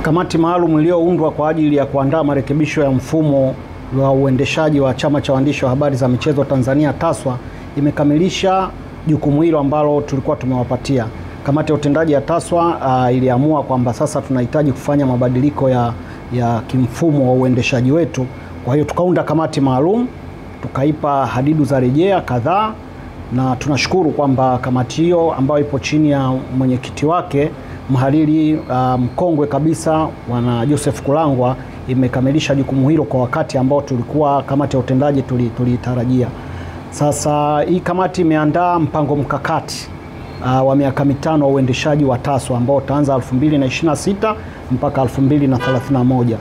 Kamati maalum iliyoundwa kwa ajili ya kuandaa marekebisho ya mfumo wa uendeshaji wa Chama cha Waandishi wa Habari za Michezo Tanzania TASWA imekamilisha jukumu hilo ambalo tulikuwa tumewapatia. Kamati ya utendaji ya TASWA iliamua kwamba sasa tunahitaji kufanya mabadiliko ya kimfumo wa uendeshaji wetu. Kwa hiyo tukaunda kamati maalum, tukaipa hadidu za rejea kadhaa, na tunashukuru kwamba kamati hiyo ambayo ipo chini ya mwenyekiti wake mhariri mkongwe kabisa Bwana Joseph Kulangwa imekamilisha jukumu hilo kwa wakati ambao tulikuwa kamati ya utendaji tulitarajia. Sasa hii kamati imeandaa mpango mkakati wa miaka 5 wa uendeshaji wa TASWA ambao utaanza 2026 mpaka 2031.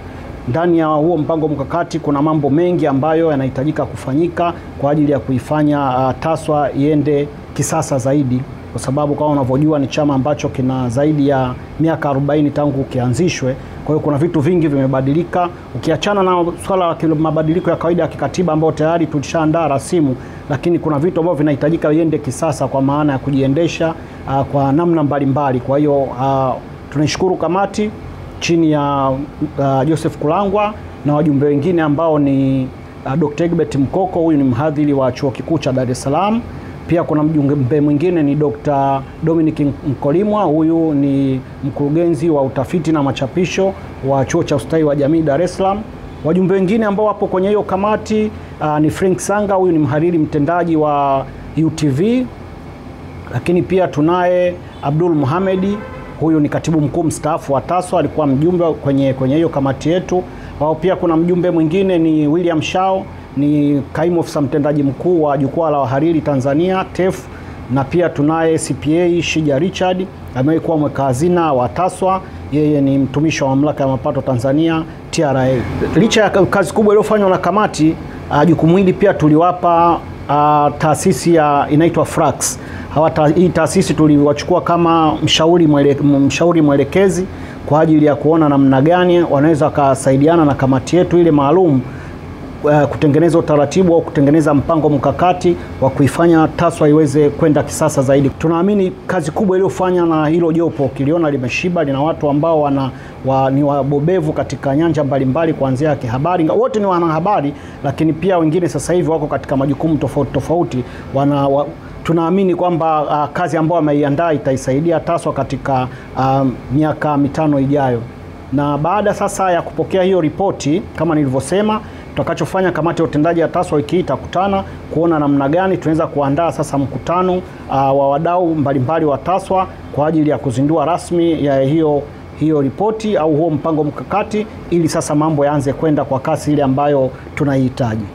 Ndani ya huo mpango mkakati kuna mambo mengi ambayo yanahitajika kufanyika kwa ajili ya kuifanya TASWA iende kisasa zaidi, kwa sababu kama unavyojua ni chama ambacho kina zaidi ya miaka 40 tangu kianzishwe. Kwa hiyo kuna vitu vingi vimebadilika, ukiachana na swala la mabadiliko ya kawaida ya kikatiba ambao tayari tulishaandaa rasimu, lakini kuna vitu ambavyo vinahitajika iende kisasa kwa maana ya kujiendesha kwa namna mbalimbali. Kwa hiyo tunashukuru kamati chini ya Joseph Kulangwa na wajumbe wengine ambao ni Dr. Egbert Mkoko, huyu ni mhadhiri wa Chuo Kikuu cha Dar es Salaam. Pia kuna mjumbe mwingine ni Dr. Dominic Mkolimwa, huyu ni mkurugenzi wa utafiti na machapisho wa Chuo cha Ustawi wa Jamii Dar es Salaam. Wajumbe wengine ambao wapo kwenye hiyo kamati ni Frank Sanga, huyu ni mhariri mtendaji wa UTV. Lakini pia tunaye Abdul Mohamedi, huyu ni katibu mkuu mstaafu wa TASWA, alikuwa mjumbe kwenye hiyo kamati yetu. Pia kuna mjumbe mwingine ni William Shao, ni kaimu ofisa mtendaji mkuu wa Jukwaa la Wahariri Tanzania TEF. Na pia tunaye CPA Shija Richard, amekuwa mweka hazina wa TASWA, yeye ni mtumishi wa Mamlaka ya Mapato Tanzania TRA. Licha ya kazi kubwa iliyofanywa na kamati, jukumu hili pia tuliwapa taasisi inaitwa FRAX. Hii taasisi tuliwachukua kama mshauri mwelekezi kwa ajili ya kuona namna gani wanaweza kusaidiana na kamati yetu ile maalum kutengeneza utaratibu au kutengeneza mpango mkakati wa kuifanya TASWA iweze kwenda kisasa zaidi. Tunaamini kazi kubwa iliyofanya na hilo jopo kiliona limeshiba, lina watu ambao ni wabobevu katika nyanja mbalimbali kuanzia kihabari. Wote ni wanahabari, lakini pia wengine sasa hivi wako katika majukumu tofauti. Tunaamini kwamba kazi ambayo wameiandaa itaisaidia TASWA katika miaka 5 ijayo. Na baada sasa ya kupokea hiyo ripoti, kama nilivyosema, tutakachofanya kamati ya utendaji ya TASWA wiki hii itakutana kuona namna gani tunaweza kuandaa sasa mkutano wa wadau mbalimbali wa TASWA kwa ajili ya kuzindua rasmi ya hiyo ripoti au huo mpango mkakati, ili sasa mambo yaanze kwenda kwa kasi ile ambayo tunaihitaji.